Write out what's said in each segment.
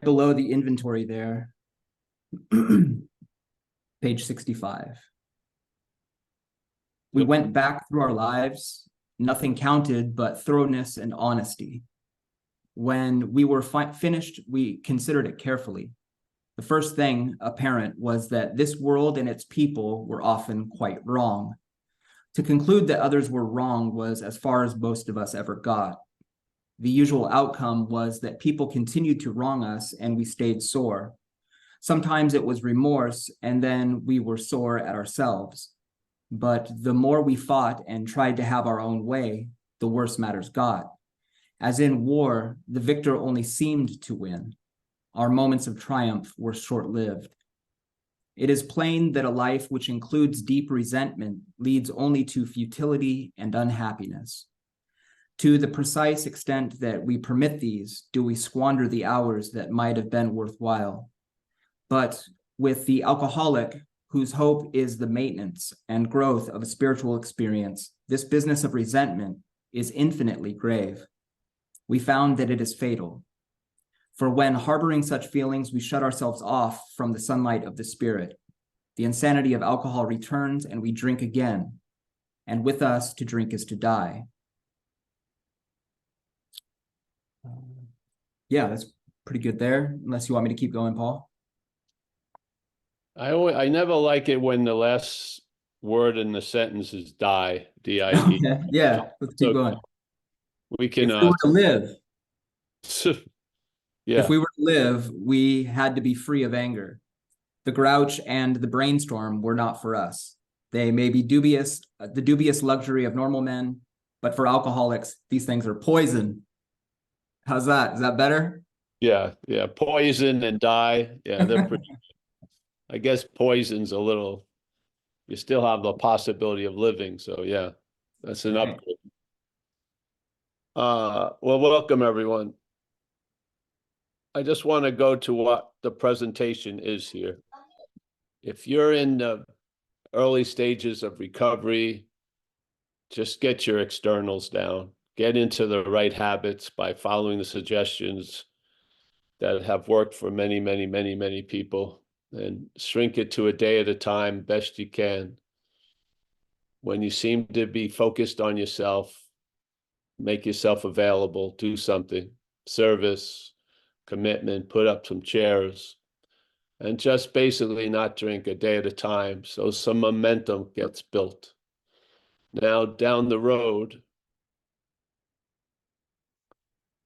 below the inventory there, page 65. We went back through our lives, nothing counted but thoroughness and honesty. When we were finished, we considered it carefully. The first thing apparent was that this world and its people were often quite wrong. To conclude that others were wrong was as far as most of us ever got. The usual outcome was that people continued to wrong us and we stayed sore. Sometimes it was remorse, and then we were sore at ourselves. But the more we fought and tried to have our own way, the worse matters got. As in war, the victor only seemed to win. Our moments of triumph were short-lived. It is plain that a life which includes deep resentment leads only to futility and unhappiness. To the precise extent that we permit these, do we squander the hours that might have been worthwhile. But with the alcoholic, whose hope is the maintenance and growth of a spiritual experience, this business of resentment is infinitely grave. We found that it is fatal. For when harboring such feelings, we shut ourselves off from the sunlight of the spirit. The insanity of alcohol returns and we drink again. And with us, to drink is to die. Yeah, that's pretty good there, unless you want me to keep going, Paul. I never like it when the last word in the sentence is die, D-I-E. Okay, yeah, let's keep going. We can if we were to live, yeah. If we were to live, we had to be free of anger. The grouch and the brainstorm were not for us. They may be dubious, the dubious luxury of normal men, but for alcoholics, these things are poison. How's that? Is that better? Yeah, poison and die. Yeah, they're pretty. I guess poison's a little, you still have the possibility of living. So yeah, that's an upgrade. Well, welcome everyone. I just want to go to what the presentation is here. If you're in the early stages of recovery, just get your externals down. Get into the right habits by following the suggestions that have worked for many, many, many, many people, and shrink it to a day at a time, best you can. When you seem to be focused on yourself, make yourself available, do something, service, commitment, put up some chairs, and just basically not drink a day at a time so some momentum gets built. Now, down the road,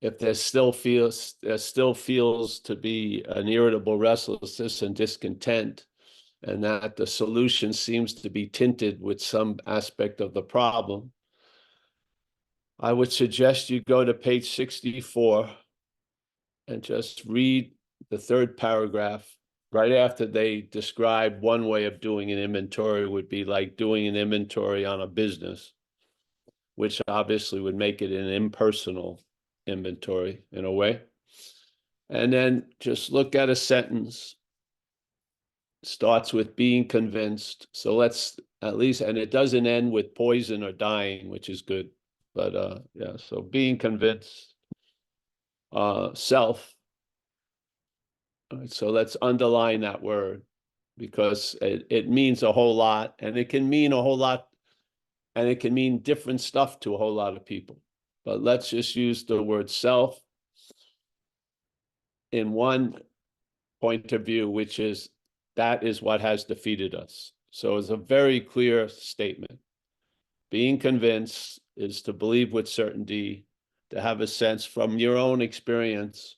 if there still feels to be an irritable restlessness and discontent, and that the solution seems to be tinted with some aspect of the problem, I would suggest you go to page 64 and just read the third paragraph. Right after they describe one way of doing an inventory would be like doing an inventory on a business, which obviously would make it an impersonal inventory in a way. And then just look at a sentence. Starts with being convinced. So let's at least, and it doesn't end with poison or dying, which is good. But yeah, so being convinced, self. All right, so let's underline that word because it means a whole lot, and it can mean a whole lot, and it can mean different stuff to a whole lot of people. But let's just use the word self in one point of view, which is that is what has defeated us. So it's a very clear statement. Being convinced is to believe with certainty, to have a sense from your own experience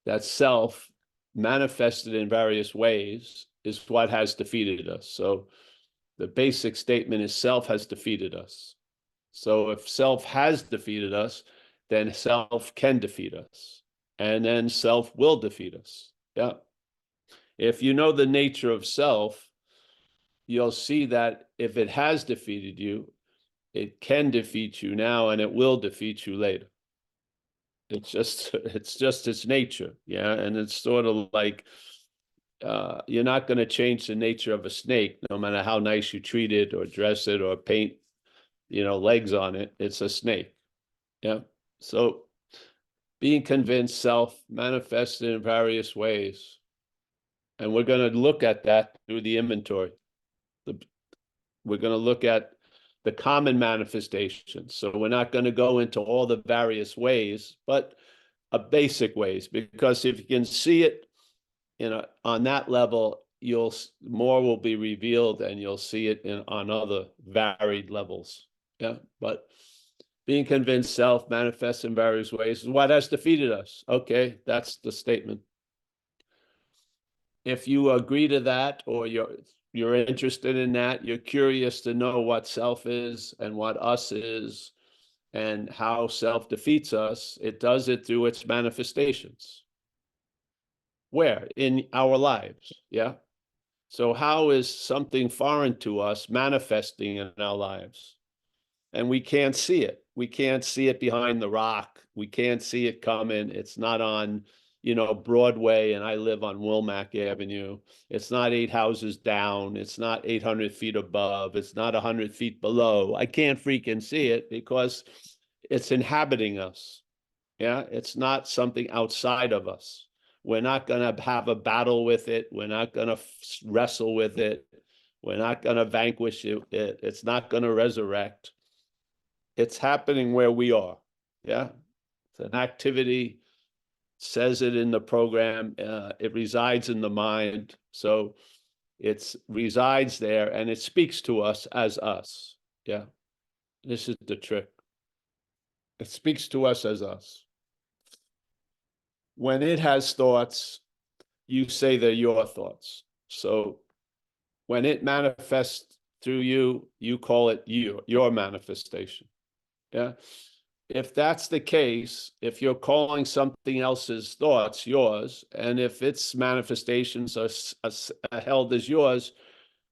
that self manifested in various ways is what has defeated us. So the basic statement is self has defeated us. So if self has defeated us, then self can defeat us. And then self will defeat us. Yeah. If you know the nature of self, you'll see that if it has defeated you, it can defeat you now and it will defeat you later. It's just its nature. Yeah. And it's sort of like, you're not going to change the nature of a snake, no matter how nice you treat it or dress it or paint, legs on it. It's a snake. Yeah. So being convinced self manifested in various ways. And we're going to look at that through the inventory. We're going to look at the common manifestations. So we're not going to go into all the various ways, but basic ways, because if you can see it, on that level, more will be revealed, and you'll see it on other varied levels. Yeah, but being convinced self manifests in various ways is what has defeated us. Okay, that's the statement. If you agree to that, or you're interested in that, you're curious to know what self is and what us is, and how self defeats us, it does it through its manifestations. Where? In our lives, yeah? So how is something foreign to us manifesting in our lives? And we can't see it. We can't see it behind the rock. We can't see it coming. It's not on, Broadway, and I live on Wilmac Avenue. It's not 8 houses down. It's not 800 feet above. It's not 100 feet below. I can't freaking see it because it's inhabiting us. Yeah, it's not something outside of us. We're not going to have a battle with it. We're not going to wrestle with it. We're not going to vanquish it. It's not going to resurrect. It's happening where we are. Yeah, it's an activity. Says it in the program. It resides in the mind. So it resides there, and it speaks to us as us. Yeah, this is the trick. It speaks to us as us. When it has thoughts, you say they're your thoughts. So when it manifests through you, you call it your manifestation. Yeah. If that's the case, if you're calling something else's thoughts yours, and if its manifestations are held as yours,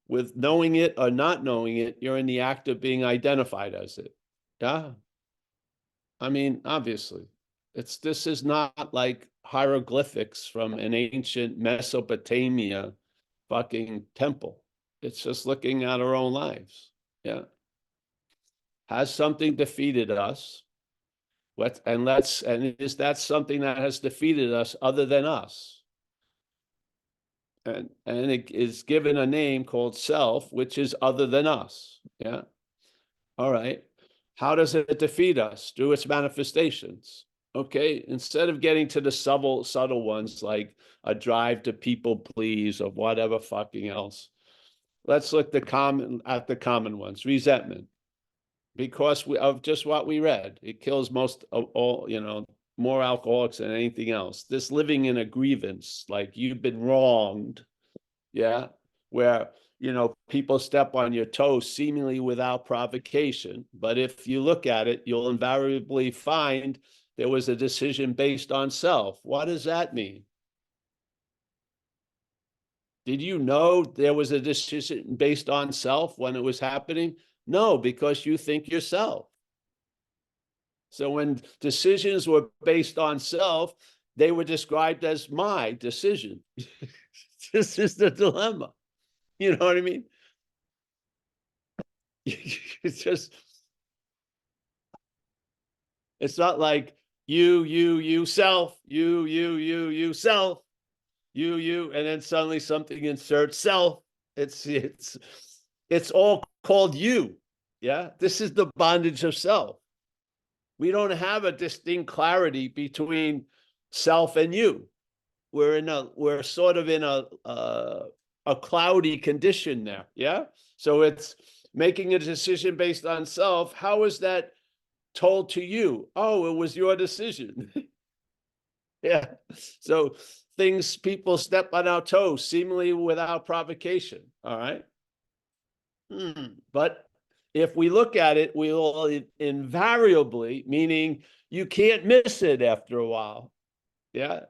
with knowing it or not knowing it, you're in the act of being identified as it. Yeah. I mean, obviously, this is not like hieroglyphics from an ancient Mesopotamia fucking temple. It's just looking at our own lives. Yeah. Has something defeated us? And is that something that has defeated us other than us? And it is given a name called self, which is other than us. Yeah. All right. How does it defeat us? Through its manifestations. Okay. Instead of getting to the subtle ones like a drive to people please or whatever fucking else, let's look at the common ones. Resentment. Because of just what we read, it kills most of all, more alcoholics than anything else. This living in a grievance, like you've been wronged, yeah, where people step on your toes seemingly without provocation, but if you look at it, you'll invariably find there was a decision based on self. What does that mean? Did you know there was a decision based on self when it was happening? No, because you think yourself. So when decisions were based on self, they were described as my decision. This is the dilemma. You know what I mean? It's just, it's not like you, self, you, self, you, and then suddenly something inserts self. It's all called you. Yeah. This is the bondage of self. We don't have a distinct clarity between self and you. We're sort of in a cloudy condition there. Yeah. So it's making a decision based on self. How is that told to you? Oh, it was your decision. Yeah. So people step on our toes, seemingly without provocation. All right. But if we look at it, we will invariably, meaning you can't miss it after a while. Yeah.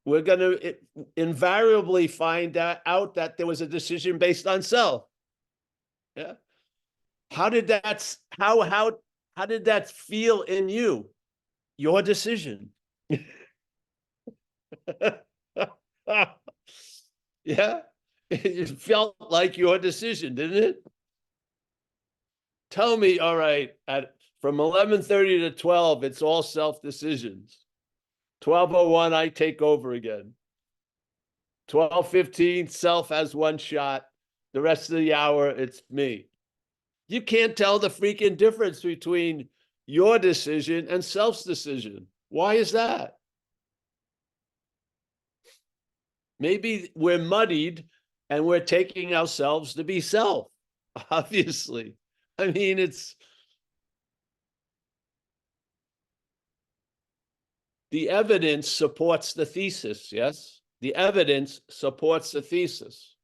We're going to invariably find out that there was a decision based on self. Yeah. How did that feel in you? Your decision. Yeah. It felt like your decision, didn't it? Tell me, all right, from 11:30 to 12, it's all self decisions. 12:01, I take over again. 12:15, self has one shot. The rest of the hour, it's me. You can't tell the freaking difference between your decision and self's decision. Why is that? Maybe we're muddied and we're taking ourselves to be self, obviously. I mean, it's the evidence supports the thesis, yes? The evidence supports the thesis.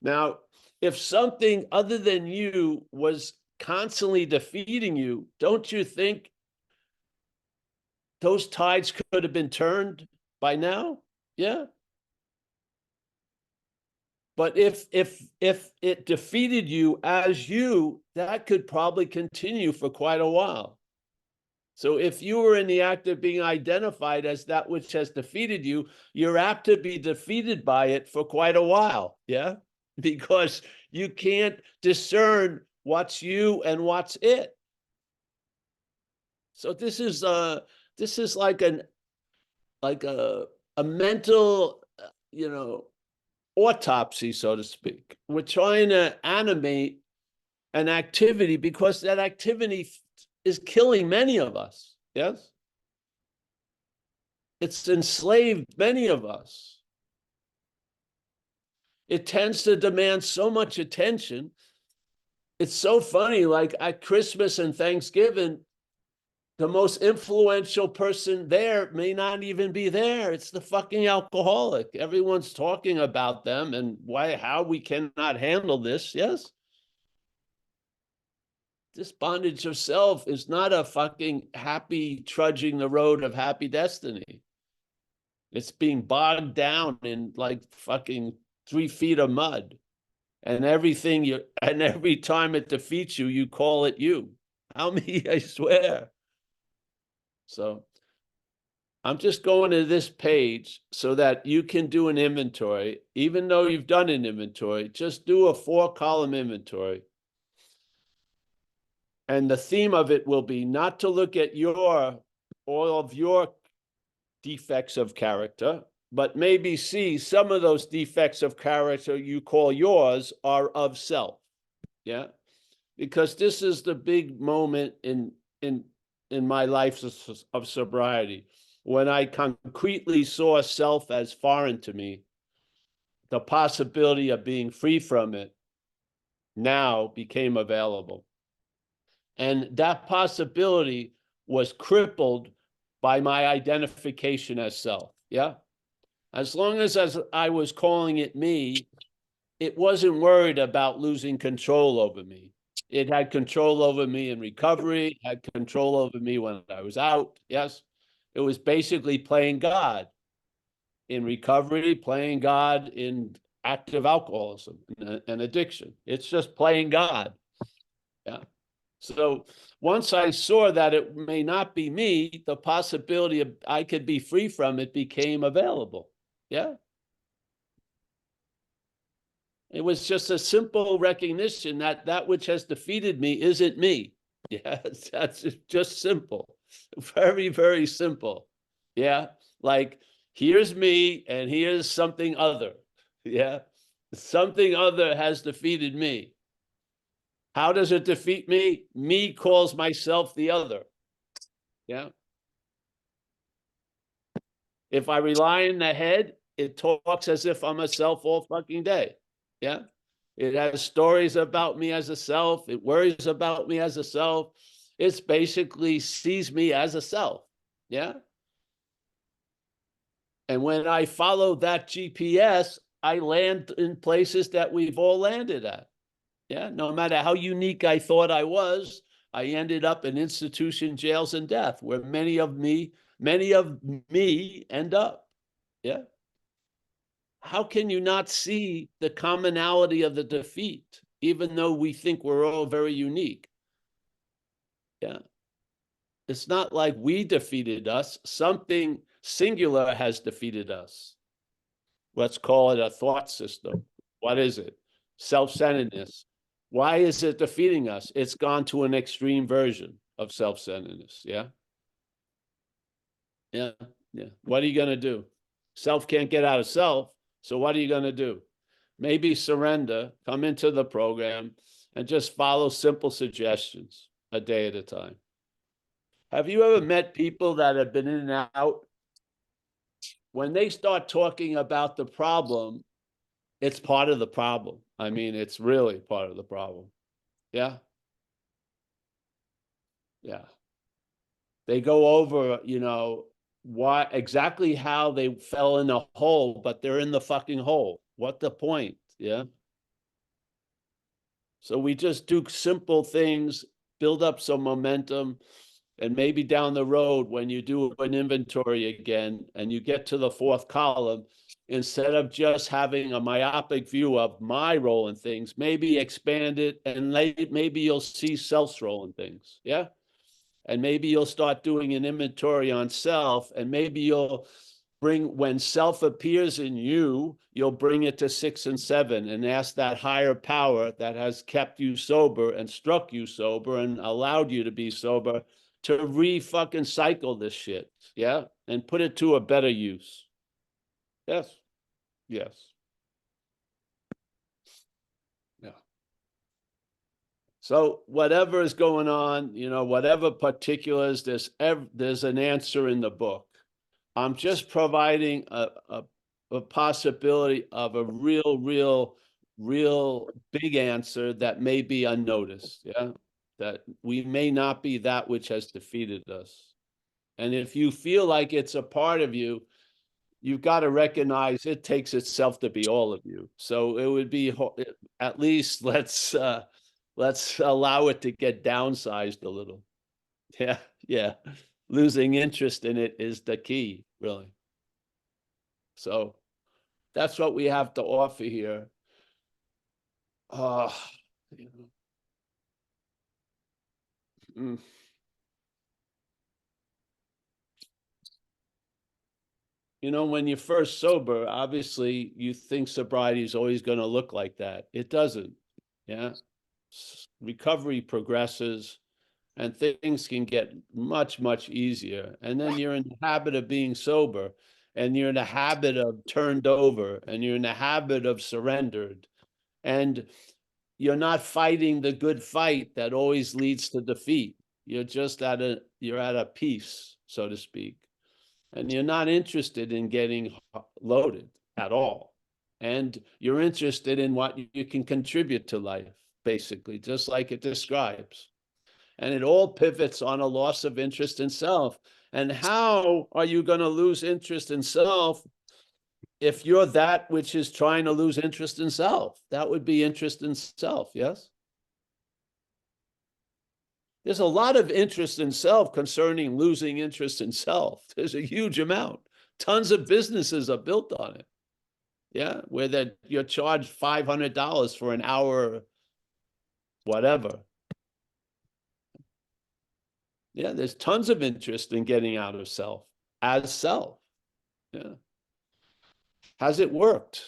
Now, if something other than you was constantly defeating you, don't you think those tides could have been turned by now? Yeah. But if it defeated you as you, that could probably continue for quite a while. So if you were in the act of being identified as that which has defeated you, you're apt to be defeated by it for quite a while. Yeah. Because you can't discern what's you and what's it. So this is like a mental, autopsy, so to speak. We're trying to animate an activity because that activity is killing many of us. Yes. It's enslaved many of us. It tends to demand so much attention. It's so funny, like at Christmas and Thanksgiving, the most influential person there may not even be there. It's the fucking alcoholic. Everyone's talking about them and how we cannot handle this. Yes. This bondage of self is not a fucking happy trudging the road of happy destiny. It's being bogged down in like fucking 3 feet of mud. And every time it defeats you, you call it you. How many, I swear. So I'm just going to this page so that you can do an inventory. Even though you've done an inventory, just do a 4-column inventory. And the theme of it will be not to look at all of your defects of character, but maybe see some of those defects of character you call yours are of self. Yeah. Because this is the big moment in my life of sobriety. When I concretely saw self as foreign to me, the possibility of being free from it now became available. And that possibility was crippled by my identification as self. Yeah. As long as I was calling it me, it wasn't worried about losing control over me. It had control over me in recovery, had control over me when I was out. Yes. It was basically playing God in recovery, playing God in active alcoholism and addiction. It's just playing God. Yeah. So once I saw that it may not be me, the possibility of I could be free from it became available. Yeah. It was just a simple recognition that that which has defeated me isn't me. Yeah, that's just simple. Very, very simple. Yeah, like here's me and here's something other. Yeah, something other has defeated me. How does it defeat me? Me calls myself the other. Yeah. If I rely on the head, it talks as if I'm a self all fucking day. Yeah. It has stories about me as a self. It worries about me as a self. It's basically sees me as a self. Yeah. And when I follow that GPS, I land in places that we've all landed at. Yeah. No matter how unique I thought I was, I ended up in institution, jails, and death, where many of me end up. Yeah. How can you not see the commonality of the defeat, even though we think we're all very unique? Yeah. It's not like we defeated us. Something singular has defeated us. Let's call it a thought system. What is it? Self-centeredness. Why is it defeating us? It's gone to an extreme version of self-centeredness. Yeah. Yeah, yeah. What are you going to do? Self can't get out of self. So what are you going to do? Maybe surrender, come into the program, and just follow simple suggestions a day at a time. Have you ever met people that have been in and out? When they start talking about the problem, it's part of the problem. I mean, it's really part of the problem. Yeah. Yeah. They go over, why exactly how they fell in the hole, but they're in the fucking hole. What the point? Yeah. So we just do simple things, build up some momentum, and maybe down the road when you do an inventory again and you get to the fourth column, instead of just having a myopic view of my role in things, maybe expand it and maybe you'll see self's role in things. Yeah. And maybe you'll start doing an inventory on self, and maybe you'll bring, when self appears in you, you'll bring it to 6 and 7 and ask that higher power that has kept you sober and struck you sober and allowed you to be sober to re-fucking cycle this shit, yeah? And put it to a better use. Yes, yes. Yeah. So whatever is going on, whatever particulars, there's an answer in the book. I'm just providing a possibility of a real big answer that may be unnoticed. Yeah. That we may not be that which has defeated us. And if you feel like it's a part of you, you've got to recognize it takes itself to be all of you. So it would be, at least let's allow it to get downsized a little. Yeah. Yeah. Losing interest in it is the key, really. So that's what we have to offer here. You know, when you're first sober, obviously you think sobriety is always going to look like that. It doesn't. Yeah. Recovery progresses and things can get much easier. And then you're in the habit of being sober, and you're in the habit of turned over, and you're in the habit of surrendered. And you're not fighting the good fight that always leads to defeat. You're just at a peace, so to speak. And you're not interested in getting loaded at all. And you're interested in what you can contribute to life, basically, just like it describes. And it all pivots on a loss of interest in self. And how are you going to lose interest in self if you're that which is trying to lose interest in self? That would be interest in self, yes? There's a lot of interest in self concerning losing interest in self. There's a huge amount. Tons of businesses are built on it. Yeah, where you're charged $500 for an hour, whatever. Yeah, there's tons of interest in getting out of self as self. Yeah. Has it worked?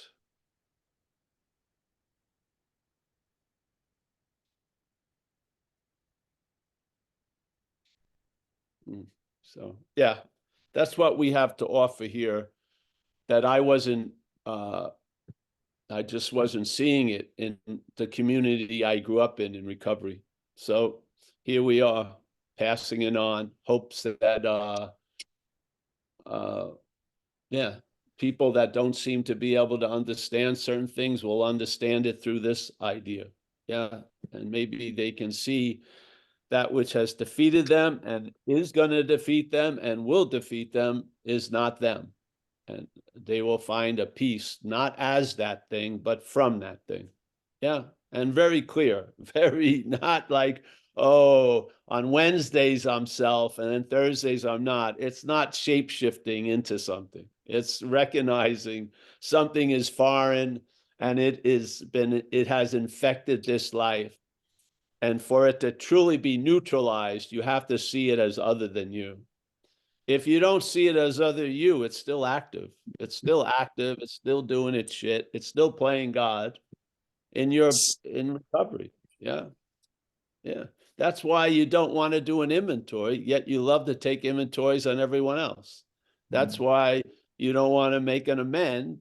So, yeah, that's what we have to offer here, that I just wasn't seeing it in the community I grew up in recovery. So here we are, passing it on, hopes that, yeah, people that don't seem to be able to understand certain things will understand it through this idea. Yeah, and maybe they can see that which has defeated them and is going to defeat them and will defeat them is not them. And they will find a peace, not as that thing, but from that thing. Yeah. And very clear, very not like, oh, on Wednesdays I'm self and then Thursdays I'm not. It's not shape shifting into something. It's recognizing something is foreign and it has infected this life. And for it to truly be neutralized, you have to see it as other than you. If you don't see it as other you, it's still active. It's still active. It's still doing its shit. It's still playing God in recovery. Yeah. Yeah. That's why you don't want to do an inventory, yet you love to take inventories on everyone else. That's why you don't want to make an amend,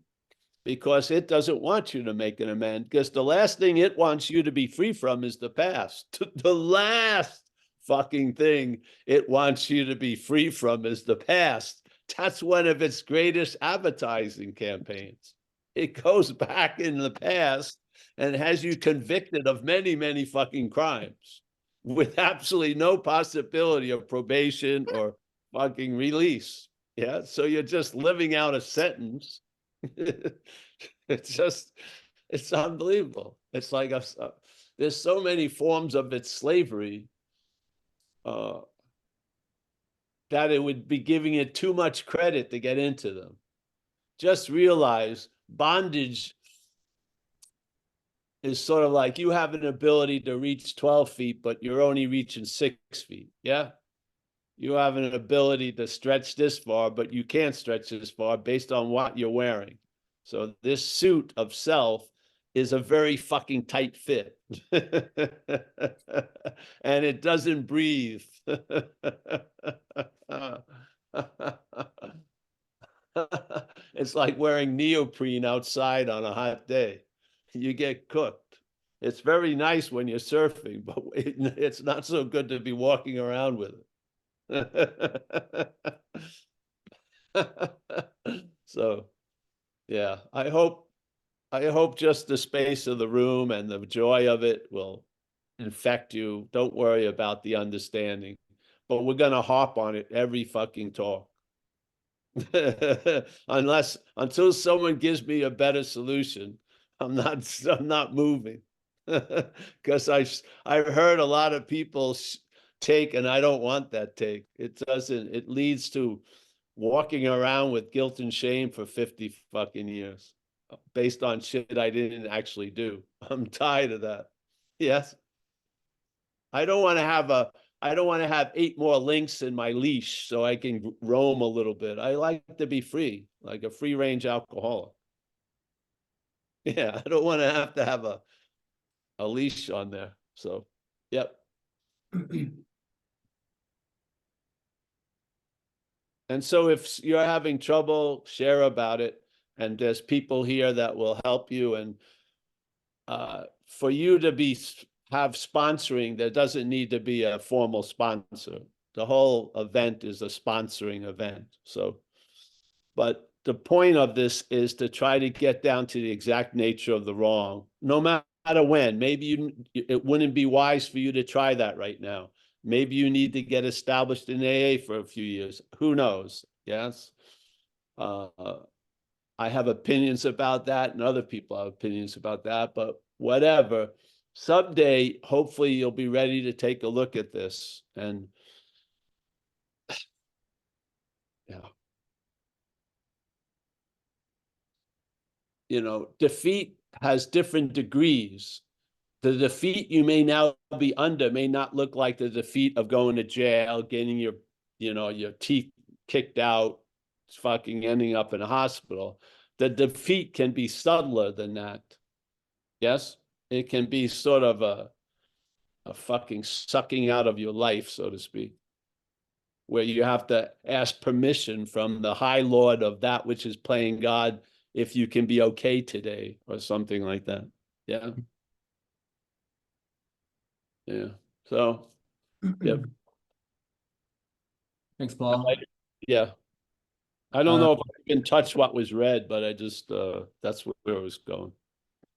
because it doesn't want you to make an amend, because the last thing it wants you to be free from is the past. The last fucking thing it wants you to be free from is the past. That's one of its greatest advertising campaigns. It goes back in the past and has you convicted of many, many fucking crimes with absolutely no possibility of probation or fucking release. Yeah. So you're just living out a sentence. It's unbelievable. It's like there's so many forms of its slavery that it would be giving it too much credit to get into them. Just realize bondage is sort of like you have an ability to reach 12 feet, but you're only reaching 6 feet. Yeah. You have an ability to stretch this far, but you can't stretch this far based on what you're wearing. So this suit of self is a very fucking tight fit. And it doesn't breathe. It's like wearing neoprene outside on a hot day. You get cooked. It's very nice when you're surfing, but it's not so good to be walking around with it. So, yeah, I hope just the space of the room and the joy of it will infect you. Don't worry about the understanding, but we're gonna harp on it every fucking talk. Until someone gives me a better solution, I'm not moving. Because I've heard a lot of people take, and I don't want that take. It leads to walking around with guilt and shame for 50 fucking years based on shit I didn't actually do. I'm tired of that. Yes. I don't want to have 8 more links in my leash so I can roam a little bit. I like to be free, like a free range alcoholic. Yeah, I don't want to have a leash on there. So, yep. And so if you're having trouble, share about it. And there's people here that will help you. And for you to have sponsoring, there doesn't need to be a formal sponsor. The whole event is a sponsoring event. So, but the point of this is to try to get down to the exact nature of the wrong, no matter when. Maybe it wouldn't be wise for you to try that right now. Maybe you need to get established in AA for a few years. Who knows? Yes. I have opinions about that, and other people have opinions about that, but whatever. Someday, hopefully, you'll be ready to take a look at this. And yeah. You know, defeat has different degrees. The defeat you may now be under may not look like the defeat of going to jail, getting your teeth kicked out, fucking ending up in a hospital. The defeat can be subtler than that. Yes, it can be sort of a fucking sucking out of your life, so to speak, where you have to ask permission from the high lord of that which is playing God if you can be okay today or something like that. Yeah. Yeah. So, yep. Thanks, Paul. Yeah. I don't know if I can touch what was read, but I just, that's where it was going.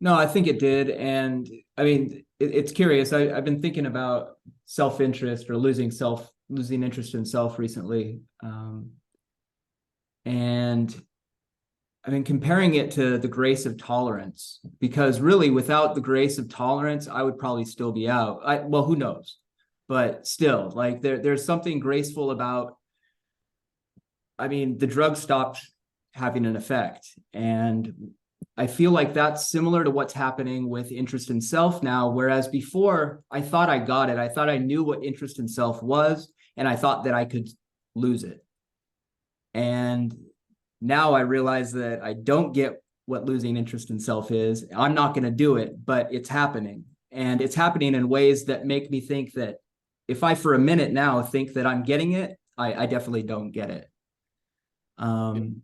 No, I think it did. And I mean, it's curious. I've been thinking about self-interest or losing interest in self recently. And I've been comparing it to the grace of tolerance, because really without the grace of tolerance, I would probably still be out. Well, who knows? But still, like there's something graceful about, I mean, the drug stopped having an effect. And I feel like that's similar to what's happening with interest in self now. Whereas before, I thought I got it. I thought I knew what interest in self was, and I thought that I could lose it. And now I realize that I don't get what losing interest in self is. I'm not going to do it, but it's happening. And it's happening in ways that make me think that if I, for a minute now, think that I'm getting it, I definitely don't get it. Um,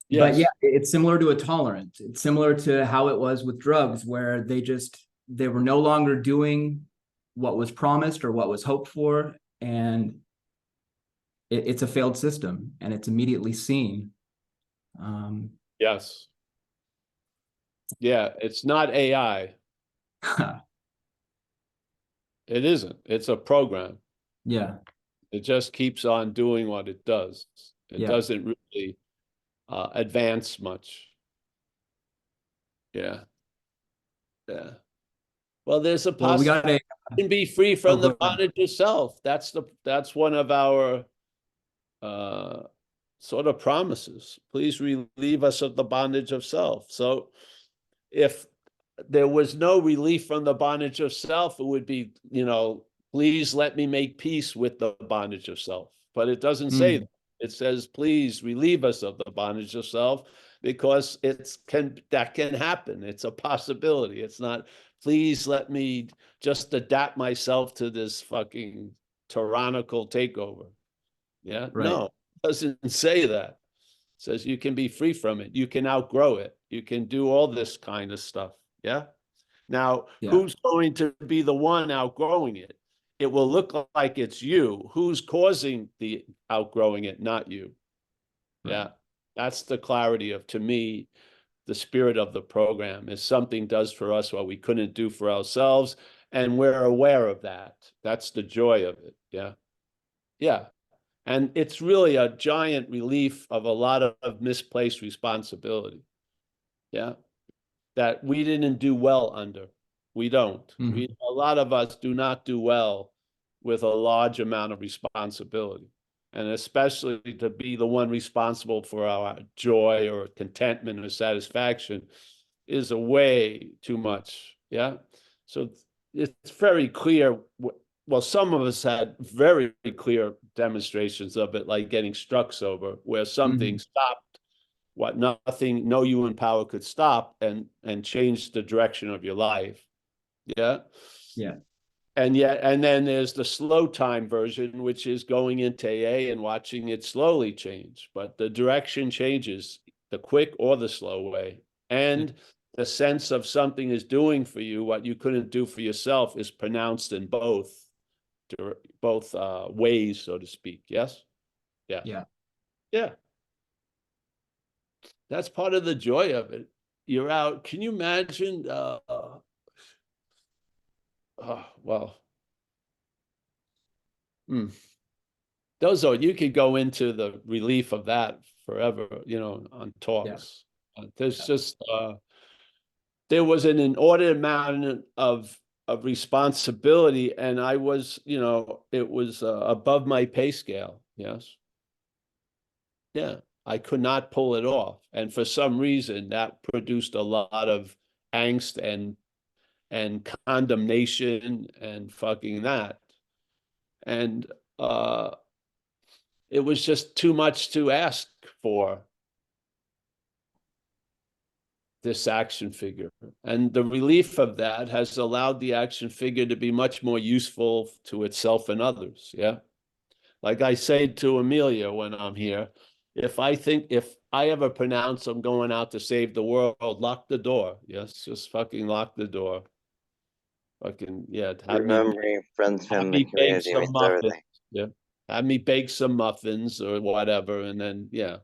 But yeah, Yes. it's similar to a tolerant. It's similar to how it was with drugs, where they were no longer doing what was promised or what was hoped for, and it's a failed system, and it's immediately seen. Um, Yes. Yeah. It's not AI. It isn't. It's a program. yeah, It just keeps on doing what it does. It yeah. doesn't really advance much. Yeah. Yeah. Well, there's a Well, we possibility got a. you can be free Oh, from go the ahead. bondage of self. That's one of our uh, sort of promises. Please relieve us of the bondage of self. So if there was no relief from the bondage of self, it would be, please let me make peace with the bondage of self. But it doesn't say that. Mm, It says, please relieve us of the bondage of self, because that can happen. It's a possibility. It's not, please let me just adapt myself to this fucking tyrannical takeover. Yeah, right. no, it doesn't say that. It says you can be free from it. You can outgrow it. You can do all this kind of stuff. Yeah. Now, Yeah. who's going to be the one outgrowing it? It will look like it's you. Who's causing the outgrowing it? Not you. Right. Yeah. That's the clarity of, to me, the spirit of the program is something does for us what we couldn't do for ourselves. And we're aware of that. That's the joy of it. Yeah. Yeah. And it's really a giant relief of a lot of misplaced responsibility. Yeah. That we didn't do well under. We don't. Mhm. A lot of us do not do well with a large amount of responsibility. And especially to be the one responsible for our joy or contentment or satisfaction is a way too much. Yeah. So it's very clear. Well, some of us had very clear demonstrations of it, like getting struck sober, where something Mhm. stopped what nothing, no human power could stop, and change the direction of your life. Yeah. Yeah. And then there's the slow time version, which is going into AA and watching it slowly change. But the direction changes the quick or the slow way. Yeah. And the sense of something is doing for you what you couldn't do for yourself is pronounced in both ways, so to speak. Yes. Yeah. Yeah. Yeah. That's part of the joy of it. You're out. Can you imagine? Well, hmm. Those are, you could go into the relief of that forever, on Yeah. talks. There's just there was an inordinate amount of responsibility, and I was, it was above my pay scale. Yes. Yeah. I could not pull it off, and for some reason that produced a lot of angst and condemnation and fucking that. And it was just too much to ask for this action figure. And the relief of that has allowed the action figure to be much more useful to itself and others. Yeah. Like I say to Amelia when I'm here, if I ever pronounce I'm going out to save the world, lock the door. Yes, just fucking lock the door. Fucking, yeah, Remembering friends have from the me bake community some means muffins. everything. Yeah. Have me bake some muffins or whatever. And then, yeah,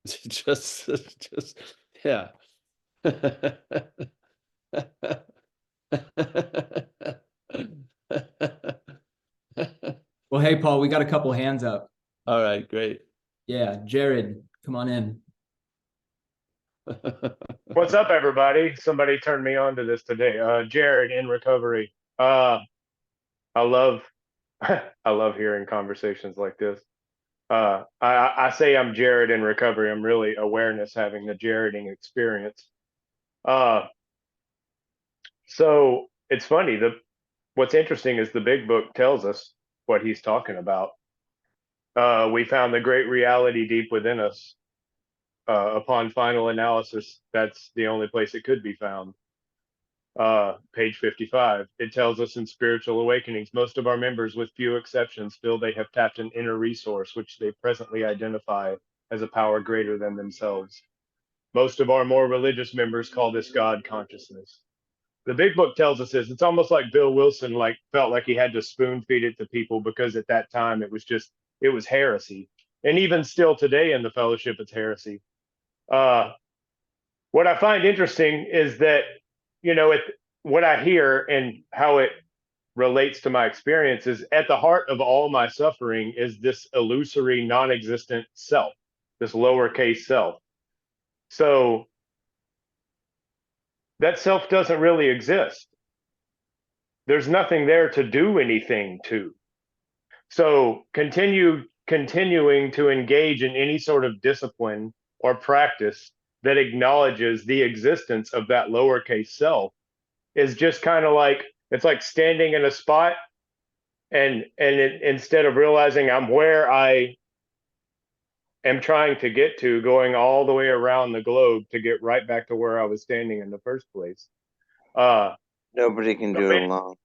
just, just, yeah. Well, hey, Paul, we got a couple hands up. All right, great. Yeah, Jared, come on in. What's up, everybody? Somebody turned me on to this today. Jared in recovery. I love, I love hearing conversations like this. I say I'm Jared in recovery. I'm really awareness having the Jareding experience. Uh, so it's funny. What's interesting is the big book tells us what he's talking about. We found the great reality deep within us. Upon final analysis, that's the only place it could be found. page 55. It tells us in Spiritual Awakenings, most of our members, with few exceptions, feel they have tapped an inner resource which they presently identify as a power greater than themselves. Most of our more religious members call this God consciousness. The big book tells us this. It's almost like Bill Wilson felt like he had to spoon feed it to people, because at that time it was heresy. And even still today in the fellowship, it's heresy. What I find interesting is that, what I hear and how it relates to my experience is, at the heart of all my suffering is this illusory, non-existent self, this lowercase self. So that self doesn't really exist. There's nothing there to do anything to. So continuing to engage in any sort of discipline or practice that acknowledges the existence of that lowercase self is just kind of like, it's like standing in a spot, and instead of realizing I'm where I am trying to get to, going all the way around the globe to get right back to where I was standing in the first place. Nobody can do it alone.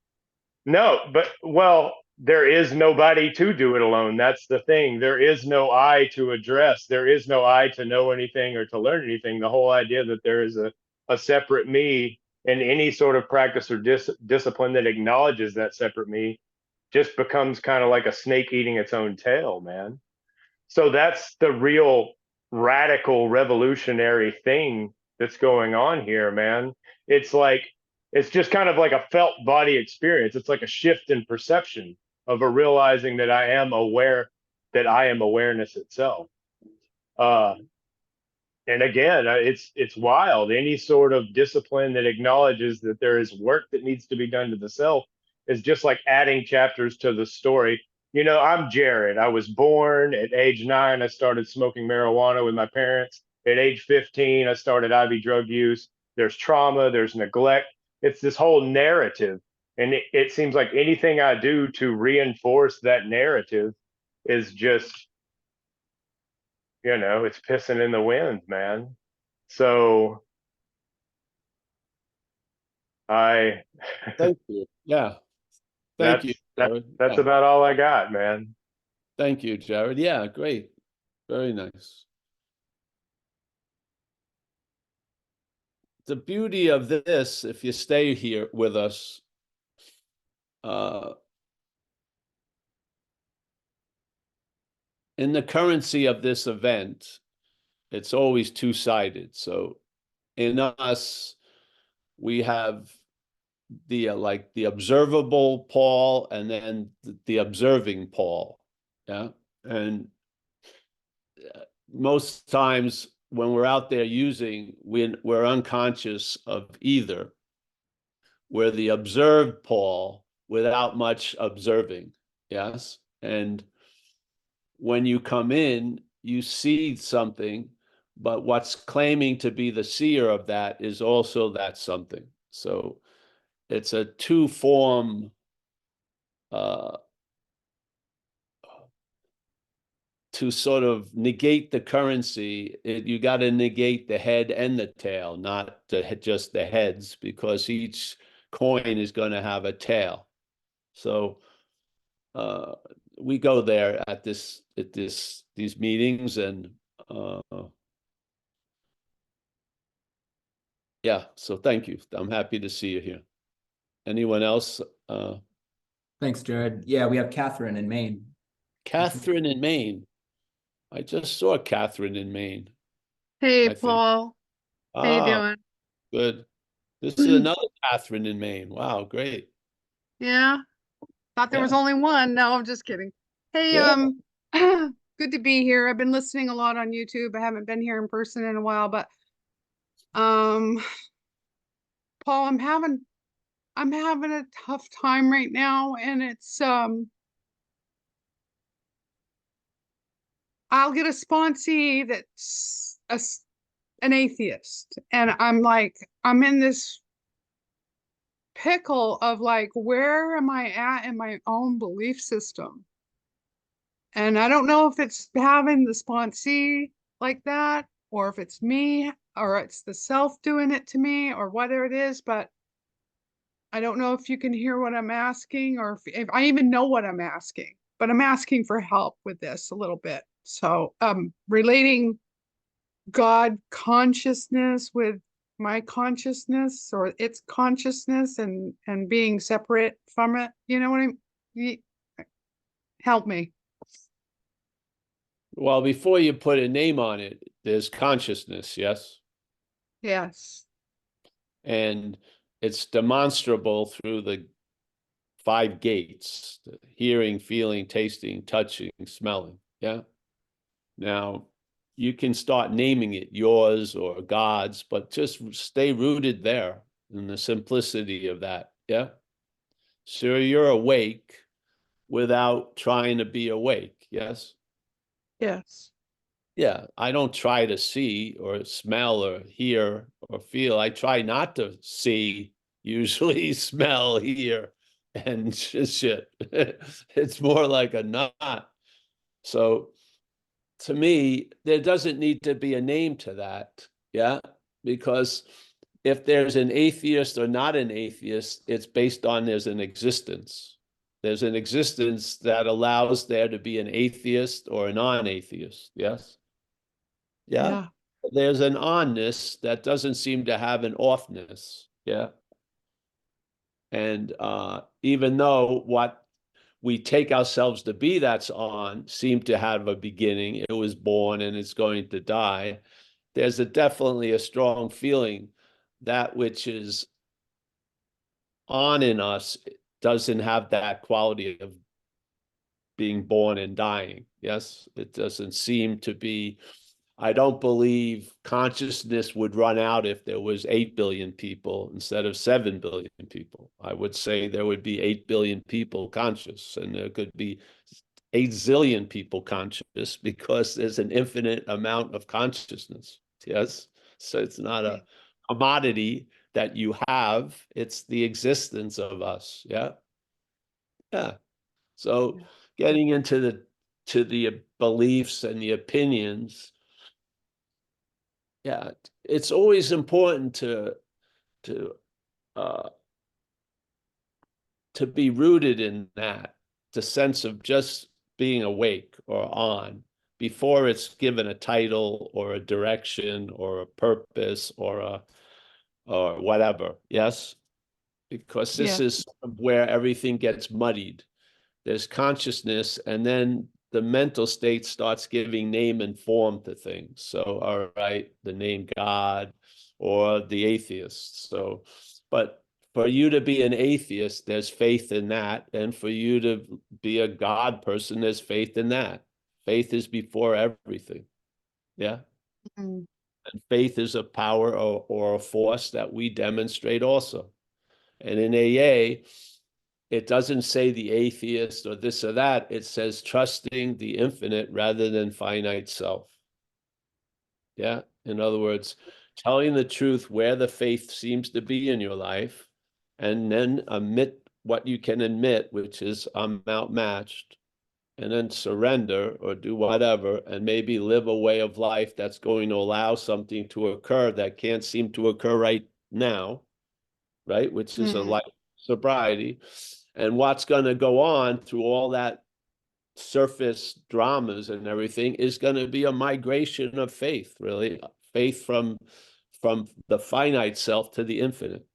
No, but well, there is nobody to do it alone. That's the thing. There is no I to address. There is no I to know anything or to learn anything. The whole idea that there is a separate me in any sort of practice or discipline that acknowledges that separate me just becomes kind of like a snake eating its own tail, man. So that's the real radical revolutionary thing that's going on here, man. It's just kind of like a felt body experience. It's like a shift in perception of a realizing that I am aware, that I am awareness itself. And again, it's wild. Any sort of discipline that acknowledges that there is work that needs to be done to the self is just like adding chapters to the story. I'm Jared. I was born at age 9. I started smoking marijuana with my parents. At age 15, I started IV drug use. There's trauma, there's neglect. It's this whole narrative. And it seems like anything I do to reinforce that narrative is just, it's pissing in the wind, man. So Thank you. Yeah. Thank you, Jared. That's about all I got, man. Thank you, Jared. Yeah, great. Very nice. The beauty of this, if you stay here with us, in the currency of this event, it's always two-sided. So in us, we have the the observable Paul, and then the observing Paul. Yeah. And most times when we're out there using, we're unconscious of either. We're the observed Paul without much observing. Yes. And when you come in, you see something, but what's claiming to be the seer of that is also that something. So it's a two-form to sort of negate the currency. You got to negate the head and the tail, not just the heads, because each coin is going to have a tail. So we go there at these meetings, and yeah, so thank you. I'm happy to see you here. Anyone else? Thanks, Jared. Yeah, we have Catherine in Maine. Catherine in Maine. I just saw Catherine in Maine. Hey, Paul. How you doing? Good. This is another Catherine in Maine. Wow, great. Yeah. Thought there was only one. No, I'm just kidding. Hey, good to be here. I've been listening a lot on YouTube. I haven't been here in person in a while, but Paul, I'm having a tough time right now, and it's I'll get a sponsee that's an atheist, and I'm in this pickle of like, where am I at in my own belief system? And I don't know if it's having the sponsee like that, or if it's me, or it's the self doing it to me, or whether it is, but I don't know if you can hear what I'm asking or if I even know what I'm asking, but I'm asking for help with this a little bit. So, relating God consciousness with my consciousness or its consciousness and being separate from it. You know what help me. Well, before you put a name on it, there's consciousness, yes? Yes. And it's demonstrable through the 5 gates: hearing, feeling, tasting, touching, smelling. Yeah. Now, you can start naming it yours or God's, but just stay rooted there in the simplicity of that. Yeah. So you're awake without trying to be awake. Yes. Yes. Yeah. I don't try to see or smell or hear or feel. I try not to see, usually smell, hear, and shit. It's more like a not. So to me, there doesn't need to be a name to that. Yeah. Because if there's an atheist or not an atheist, it's based on there's an existence. There's an existence that allows there to be an atheist or a non-atheist. Yes. Yeah. Yeah. There's an onness that doesn't seem to have an offness. Yeah. And even though what we take ourselves to be that's on seem to have a beginning, it was born and it's going to die, there's definitely a strong feeling that which is on in us doesn't have that quality of being born and dying. Yes, it doesn't seem to be. I don't believe consciousness would run out if there was 8 billion people instead of 7 billion people. I would say there would be 8 billion people conscious, and there could be 8 zillion people conscious because there's an infinite amount of consciousness. Yes. So it's not a commodity that you have, it's the existence of us. Yeah. Yeah. So getting into the beliefs and the opinions, yeah, it's always important to uh to be rooted in that, the sense of just being awake or on before it's given a title or a direction or a purpose or whatever. Yes, because this Yeah. is where everything gets muddied. There's consciousness, and then the mental state starts giving name and form to things. So, all right, the name God or the atheist. So, but for you to be an atheist, there's faith in that. And for you to be a God person, there's faith in that. Faith is before everything. Yeah. Mm. And faith is a power or a force that we demonstrate also. And in AA, it doesn't say the atheist or this or that. It says trusting the infinite rather than finite self. Yeah. In other words, telling the truth where the faith seems to be in your life, and then admit what you can admit, which is I'm outmatched, and then surrender or do whatever, and maybe live a way of life that's going to allow something to occur that can't seem to occur right now, right? Which is a life sobriety. And what's going to go on through all that surface dramas and everything is going to be a migration of faith, really. Faith from the finite self to the infinite.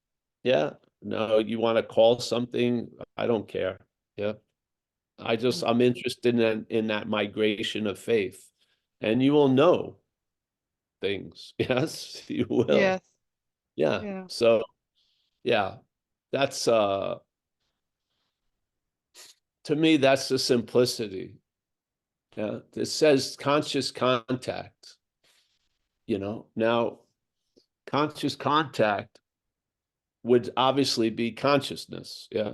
Yeah. No, you want to call something, I don't care. Yeah. I'm interested in that migration of faith. And you will know things. Yes, you will. Yes. Yeah. Yeah. So yeah, that's to me, that's the simplicity. Yeah. It says conscious contact. Now conscious contact would obviously be consciousness. Yeah.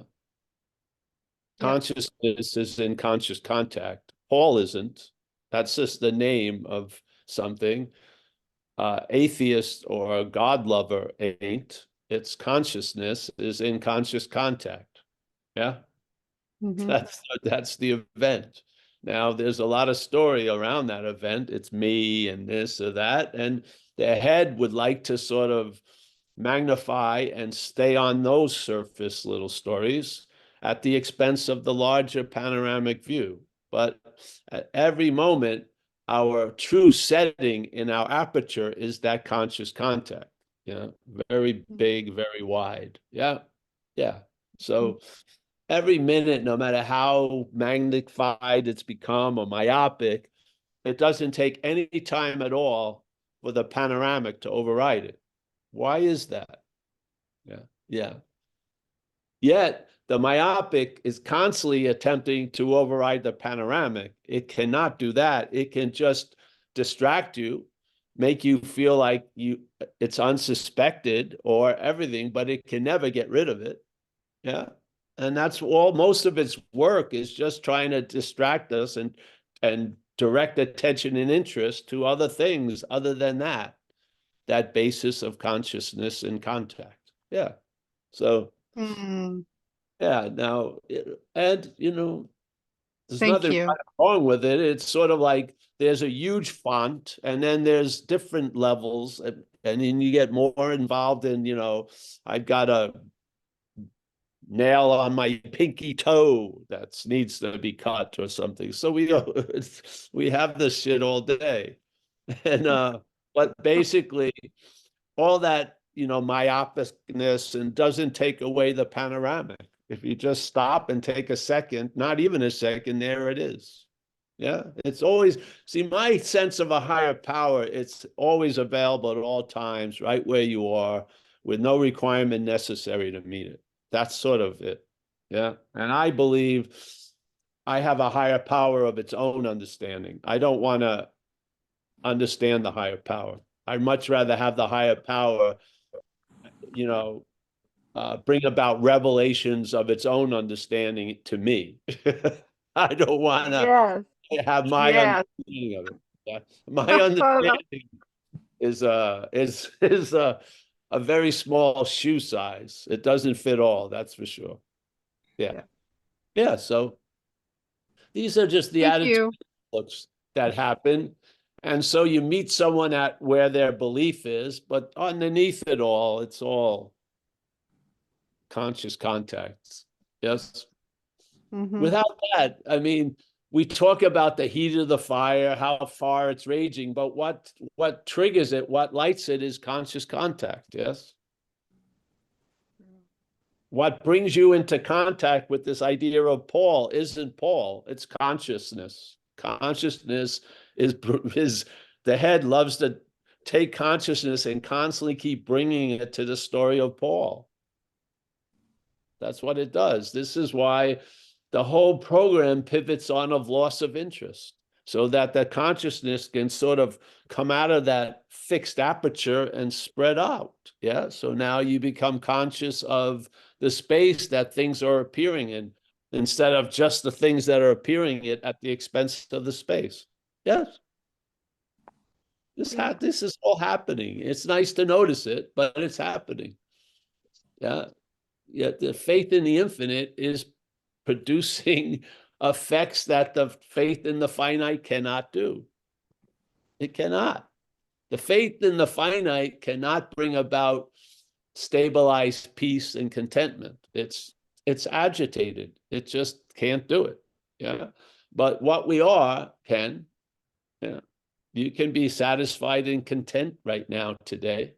Consciousness is in conscious contact. Paul isn't. That's just the name of something. Atheist or a God lover ain't. Its consciousness is in conscious contact. Yeah. That's the event. Now, there's a lot of story around that event. It's me and this or that. And the head would like to sort of magnify and stay on those surface little stories at the expense of the larger panoramic view. But at every moment, our true setting in our aperture is that conscious contact. Yeah, very big, very wide. Yeah, yeah. So every minute, no matter how magnified it's become or myopic, it doesn't take any time at all for the panoramic to override it. Why is that? Yeah, yeah. Yet the myopic is constantly attempting to override the panoramic. It cannot do that. It can just distract you, make you feel like it's unsuspected or everything, but it can never get rid of it. Yeah. And that's all, most of its work is just trying to distract us and direct attention and interest to other things other than that basis of consciousness and contact. Yeah. So, yeah, now, and, there's Thank nothing you. wrong with it. It's sort of like there's a huge font and then there's different levels and then you get more involved in, I've got a nail on my pinky toe that needs to be cut or something. So we have this shit all day. And but basically all that, myopicness and doesn't take away the panoramic. If you just stop and take a second, not even a second, there it is. Yeah, it's always, see, my sense of a higher power, it's always available at all times, right where you are, with no requirement necessary to meet it. That's sort of it. Yeah. And I believe I have a higher power of its own understanding. I don't want to understand the higher power. I'd much rather have the higher power, bring about revelations of its own understanding to me. I don't want to have my understanding of it. Yeah. My understanding is a very small shoe size. It doesn't fit all, that's for sure. Yeah. Yeah. So these are just the attitude looks that happen. And so you meet someone at where their belief is, but underneath it all, it's all conscious contacts. Yes. Without that, I mean, we talk about the heat of the fire, how far it's raging, but what triggers it, what lights it is conscious contact. Yes. What brings you into contact with this idea of Paul isn't Paul, it's consciousness. Consciousness is the head loves to take consciousness and constantly keep bringing it to the story of Paul. That's what it does. This is why the whole program pivots on of loss of interest, so that the consciousness can sort of come out of that fixed aperture and spread out. Yeah. So now you become conscious of the space that things are appearing in, instead of just the things that are appearing in at the expense of the space. Yes. This is all happening. It's nice to notice it, but it's happening. Yeah. Yet the faith in the infinite is producing effects that the faith in the finite cannot do. It cannot. The faith in the finite cannot bring about stabilized peace and contentment. It's agitated. It just can't do it. Yeah. But what we are can. Yeah. You can be satisfied and content right now today,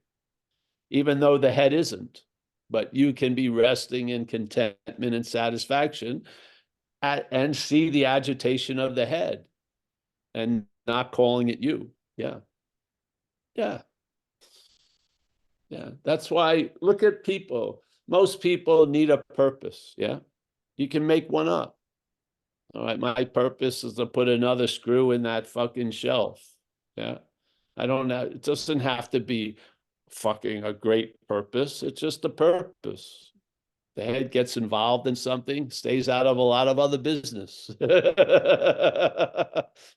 even though the head isn't. But you can be resting in contentment and satisfaction and see the agitation of the head and not calling it you. Yeah. Yeah. Yeah. That's why, look at people. Most people need a purpose. Yeah. You can make one up. All right. My purpose is to put another screw in that fucking shelf. Yeah. I don't know. It doesn't have to be fucking a great purpose. It's just a purpose. The head gets involved in something, stays out of a lot of other business.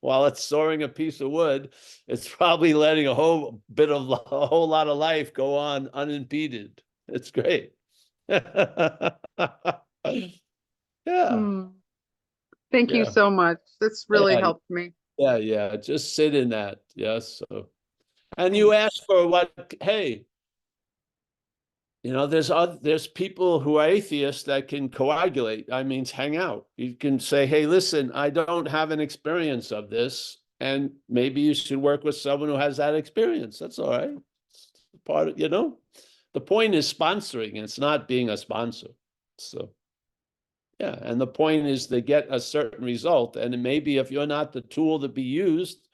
While it's sawing a piece of wood, it's probably letting a whole lot of life go on unimpeded. It's great. Yeah. Thank you so much. That's really Yeah. helped me. Yeah. Just sit in that. Yes. So, and you ask for what, hey, You know, there's people who are atheists that can coagulate. I mean, hang out. You can say, hey, listen, I don't have an experience of this, and maybe you should work with someone who has that experience. That's all right. It's part of, you know, the point is sponsoring. It's not being a sponsor. So, yeah, and the point is to get a certain result. And maybe if you're not the tool to be used,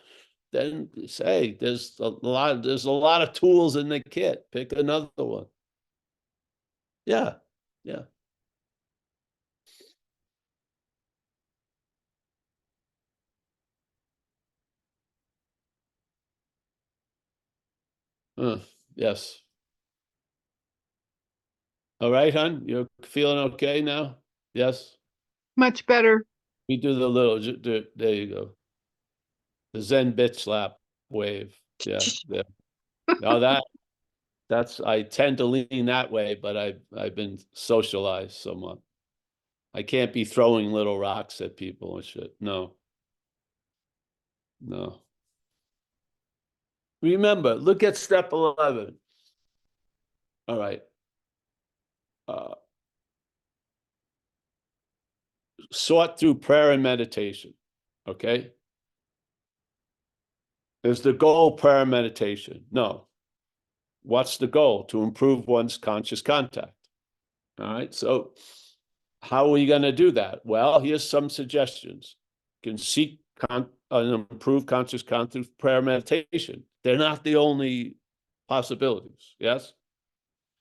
then say there's a lot of tools in the kit. Pick another one. Yeah, yeah. Yes. All right, hon, you're feeling okay now? Yes? Much better. We do the little, there you go. The Zen bitch slap wave. Yeah, yeah. Now that's, I tend to lean that way, but I've been socialized somewhat. I can't be throwing little rocks at people and shit. No. No. Remember, look at step 11. All right. Sort through prayer and meditation. Okay. Is the goal prayer and meditation? No. What's the goal? To improve one's conscious contact. All right. So how are we going to do that? Well, here's some suggestions. You can seek an improved conscious contact through prayer meditation. They're not the only possibilities. Yes.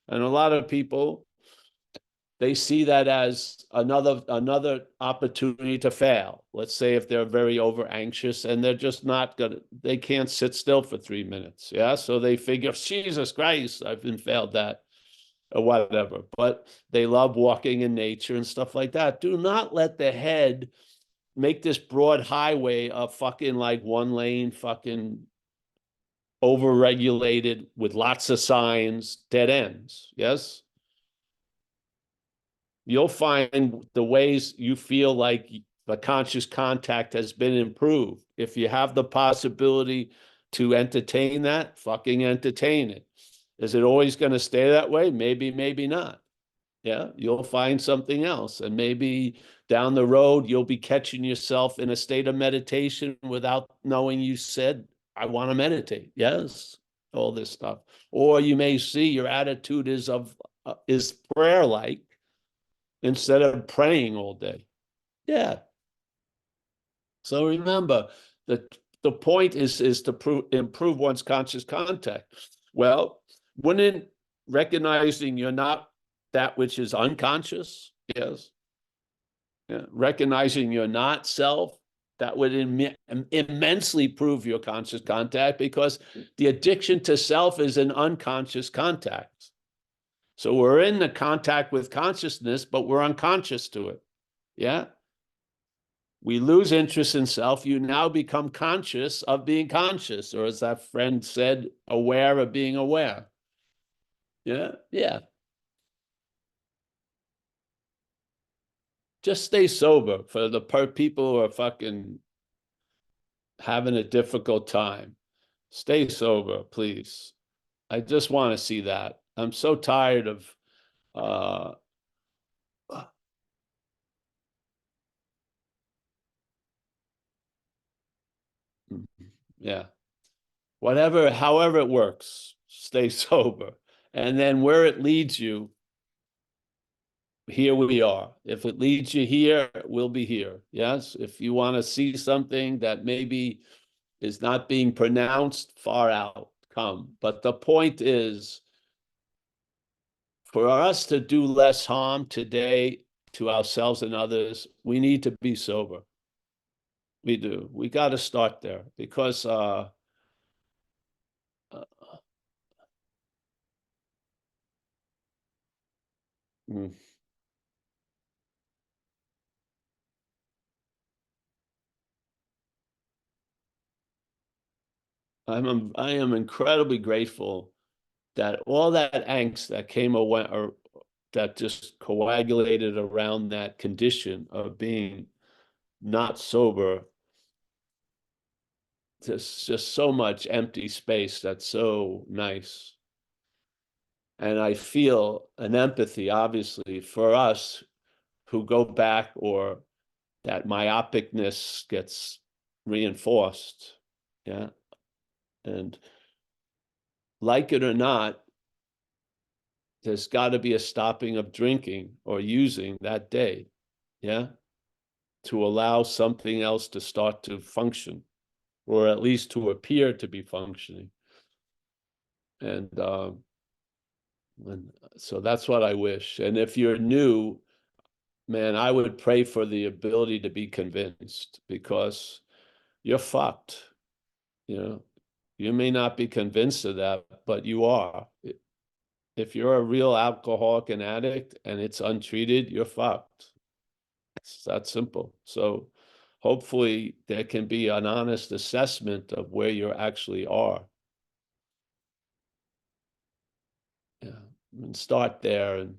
And a lot of people, they see that as another opportunity to fail. Let's say if they're very over anxious and they're just not gonna, they can't sit still for 3 minutes. Yeah. So they figure, Jesus Christ, I've been failed that or whatever. But they love walking in nature and stuff like that. Do not let the head make this broad highway a fucking like 1-lane fucking overregulated with lots of signs, dead ends. Yes. You'll find the ways you feel like the conscious contact has been improved. If you have the possibility to entertain that, fucking entertain it. Is it always going to stay that way? Maybe, maybe not. Yeah, you'll find something else. And maybe down the road, you'll be catching yourself in a state of meditation without knowing you said, I want to meditate. Yes, all this stuff. Or you may see your attitude is prayer-like, instead of praying all day. Yeah. So remember, the point is to improve one's conscious contact. Well, wouldn't recognizing you're not that which is unconscious? Yes. Yeah. Recognizing you're not self, that would immensely prove your conscious contact, because the addiction to self is an unconscious contact. So we're in the contact with consciousness, but we're unconscious to it. Yeah. We lose interest in self. You now become conscious of being conscious, or as that friend said, aware of being aware. Yeah. Yeah. Just stay sober for the people who are fucking having a difficult time. Stay sober, please. I just want to see that. I'm so tired of yeah. Whatever, however it works, stay sober. And then where it leads you, here we are. If it leads you here, we'll be here. Yes. If you want to see something that maybe is not being pronounced, far out, come. But the point is, for us to do less harm today to ourselves and others, we need to be sober. We do. We got to start there, because I am incredibly grateful that all that angst that came away, or that just coagulated around that condition of being not sober, there's just so much empty space. That's so nice. And I feel an empathy, obviously, for us who go back, or that myopicness gets reinforced. Yeah. And like it or not, there's got to be a stopping of drinking or using that day. Yeah. To allow something else to start to function, or at least to appear to be functioning. And so that's what I wish. And if you're new, man, I would pray for the ability to be convinced, because you're fucked. You know, you may not be convinced of that, but you are. If you're a real alcoholic and addict and it's untreated, you're fucked. It's that simple. So hopefully there can be an honest assessment of where you actually are. Yeah, and start there. And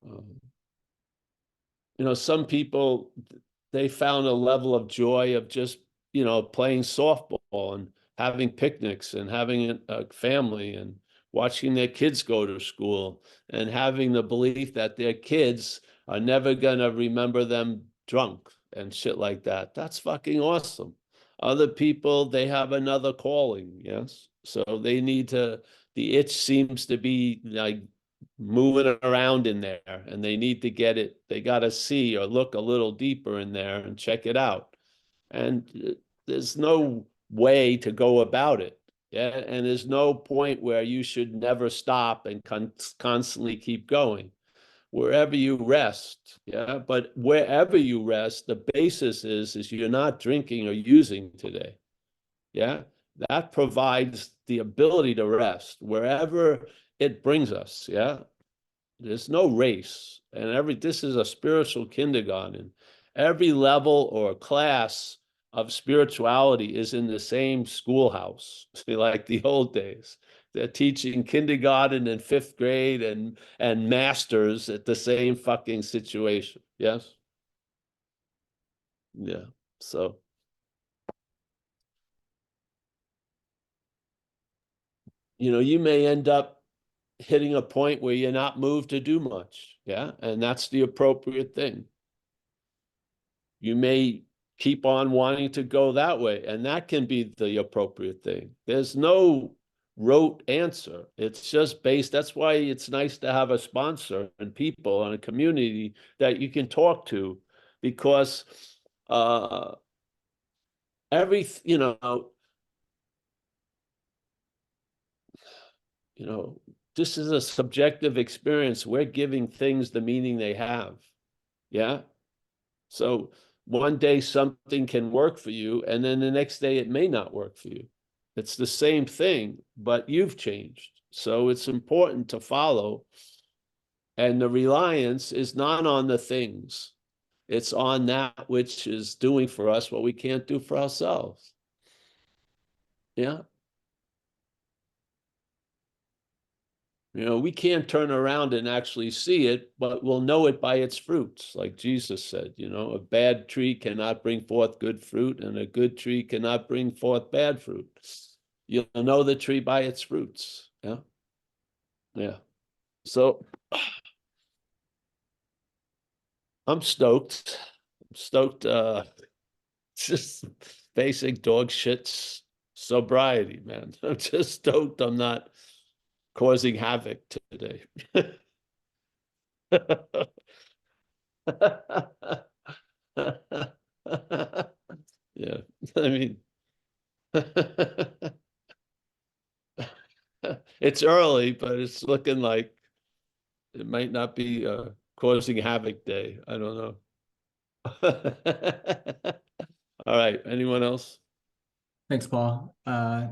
you know, some people, they found a level of joy of just, you know, playing softball and having picnics and having a family and watching their kids go to school and having the belief that their kids are never gonna remember them drunk and shit like that. That's fucking awesome. Other people, they have another calling, yes? So they need to, the itch seems to be like moving around in there, and they need to get it. They got to see or look a little deeper in there and check it out. And there's no way to go about it. Yeah. And there's no point where you should never stop and constantly keep going. Wherever you rest. Yeah. But wherever you rest, the basis is you're not drinking or using today. Yeah. That provides the ability to rest wherever it brings us. Yeah. There's no race. And this is a spiritual kindergarten. Every level or class of spirituality is in the same schoolhouse, like the old days. They're teaching kindergarten and fifth grade and masters at the same fucking situation. Yes? Yeah. So you know, you may end up hitting a point where you're not moved to do much. Yeah. And that's the appropriate thing. You may keep on wanting to go that way, and that can be the appropriate thing. There's no rote answer. It's just based. That's why it's nice to have a sponsor and people and a community that you can talk to, because you know, this is a subjective experience. We're giving things the meaning they have. Yeah. So one day something can work for you, and then the next day it may not work for you. It's the same thing, but you've changed. So it's important to follow. And the reliance is not on the things. It's on that which is doing for us what we can't do for ourselves. Yeah. You know, we can't turn around and actually see it, but we'll know it by its fruits. Like Jesus said, you know, a bad tree cannot bring forth good fruit, and a good tree cannot bring forth bad fruit. You'll know the tree by its fruits. Yeah. Yeah. So I'm stoked. I'm stoked. Just basic dog shit sobriety, man. I'm just stoked I'm not causing havoc today. Yeah, I mean, it's early, but it's looking like it might not be causing havoc day. I don't know. All right, anyone else? Thanks, Paul. Yeah,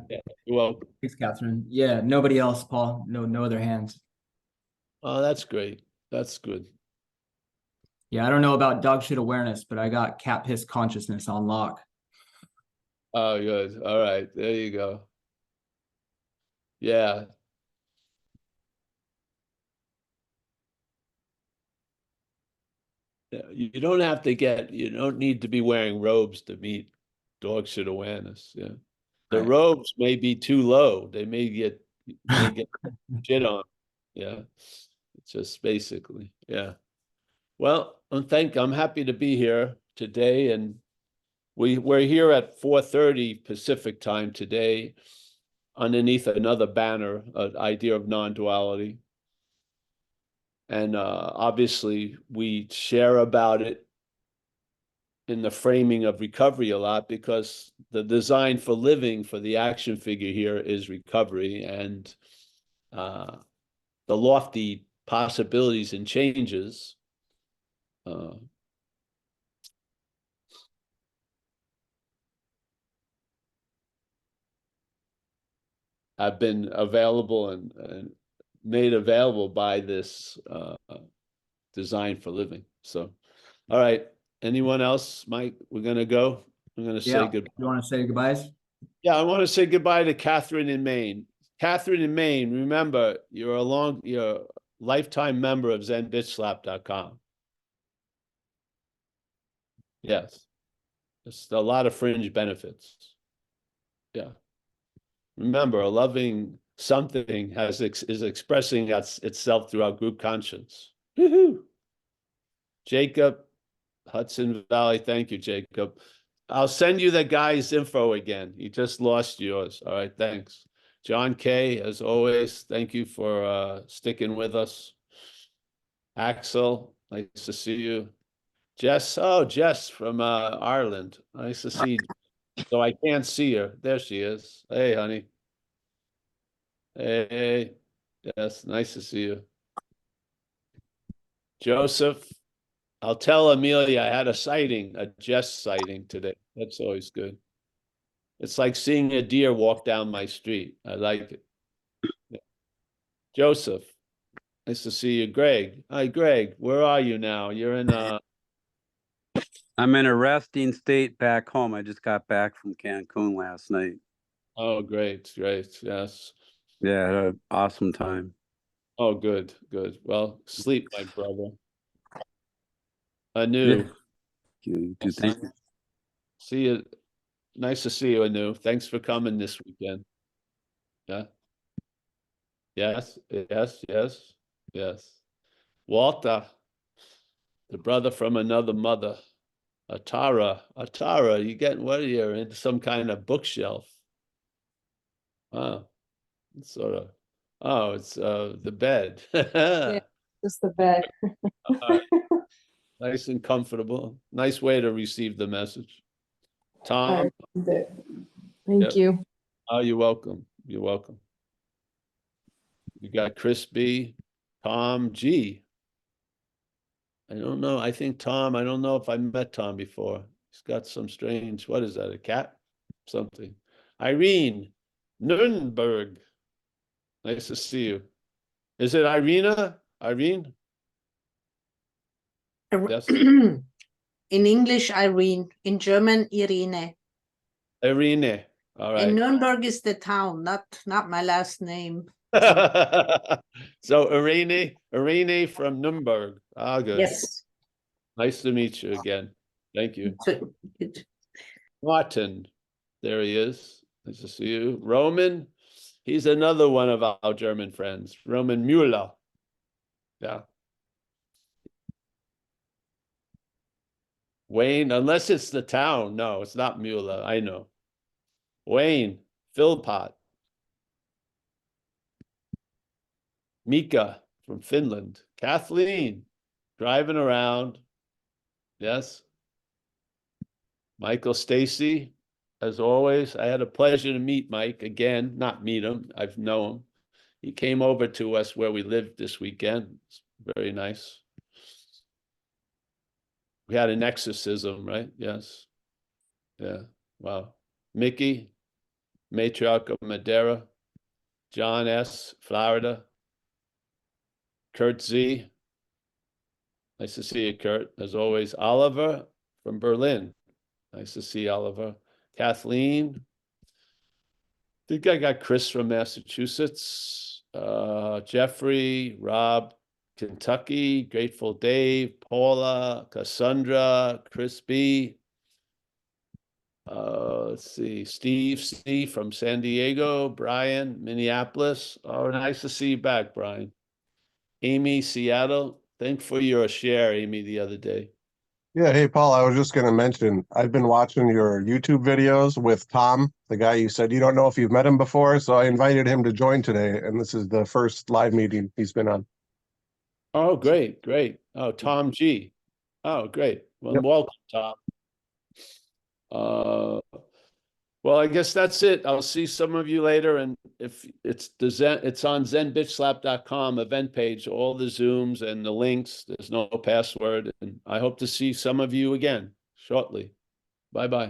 you're welcome. Thanks, Catherine. Yeah, nobody else, Paul. No other hands. Oh, that's great. That's good. Yeah, I don't know about dog shit awareness, but I got cat piss consciousness on lock. Oh, good. All right, there you go. Yeah. Yeah, you don't have to you don't need to be wearing robes to meet dog shit awareness. Yeah. The Right. robes may be too low. They may get shit on. Yeah, it's just basically, yeah. Well, I'm happy to be here today, and we're here at 4:30 Pacific time today, underneath another banner, an idea of non-duality. And obviously, we share about it in the framing of recovery a lot, because the design for living for the action figure here is recovery, and the lofty possibilities and changes have been available and made available by this design for living. So, all right. Anyone else, Mike? We're gonna go. I'm gonna say goodbye. You want to say goodbyes? Yeah, I want to say goodbye to Catherine in Maine. Catherine in Maine, remember, you're a lifetime member of ZenBitchSlap.com. Yes. There's a lot of fringe benefits. Yeah. Remember, a loving something is expressing itself through our group conscience. Woohoo! Jacob, Hudson Valley, thank you, Jacob. I'll send you the guy's info again. You just lost yours. All right, thanks. John K, as always, thank you for sticking with us. Axel, nice to see you. Jess, oh, Jess from Ireland. Nice to see you. So I can't see her. There she is. Hey, honey. Hey, yes, nice to see you. Joseph, I'll tell Amelia I had a Jess sighting today. That's always good. It's like seeing a deer walk down my street. I like it. Yeah. Joseph, nice to see you. Greg, hi, Greg. Where are you now? You're in I'm in a resting state back home. I just got back from Cancun last night. Oh, great, great. Yes. Yeah, I had an awesome time. Oh, good, good. Well, sleep, my brother. Anu. Thank you. See you. Nice to see you, Anu. Thanks for coming this weekend. Yeah. Yes, yes, yes, yes. Walter, the brother from another mother. Atara, you getting what are you into some kind of bookshelf? Oh, it's sort of. Oh, it's the bed. Yeah, just the bed. Nice and comfortable. Nice way to receive the message. Tom. Thank you. Oh, you're welcome. You're welcome. You got Chris B, Tom G. I don't know. I think Tom, I don't know if I met Tom before. He's got some strange, what is that, a cat? Something. Irene, Nuremberg. Nice to see you. Is it Irina? Irene? Yes. In English, Irene. In German, Irene. Irene. All right. And Nuremberg is the town, not my last name. So Irene from Nuremberg. Ah, good. Yes. Nice to meet you again. Thank you. Good. Martin, there he is. Nice to see you. Roman, he's another one of our German friends. Roman Müller. Yeah. Wayne, unless it's the town. No, it's not Müller. I know. Wayne, Philpott. Mika from Finland. Kathleen, driving around. Yes. Michael Stacy, as always. I had a pleasure to meet Mike again. Not meet him. I've known him. He came over to us where we lived this weekend. It's very nice. We had an exorcism, right? Yes. Yeah. Wow. Mickey, matriarch of Madeira. John S., Florida. Kurt Z. Nice to see you, Kurt. As always, Oliver from Berlin. Nice to see Oliver. Kathleen. I think I got Chris from Massachusetts. Jeffrey, Rob, Kentucky, Grateful Dave, Paula, Cassandra, Chris B. Let's see, Steve C from San Diego, Brian, Minneapolis. Oh, nice to see you back, Brian. Amy, Seattle. Thank for your share, Amy, the other day. Yeah, hey Paul, I was just going to mention, I've been watching your YouTube videos with Tom, the guy you said you don't know if you've met him before, so I invited him to join today, and this is the first live meeting he's been on. Oh, great, great. Oh, Tom G. Oh, great. Well, Yep. welcome, Tom. Well, I guess that's it. I'll see some of you later. And if it's it's on zenbitchslap.com event page, all the Zooms and the links. There's no password. And I hope to see some of you again shortly. Bye-bye.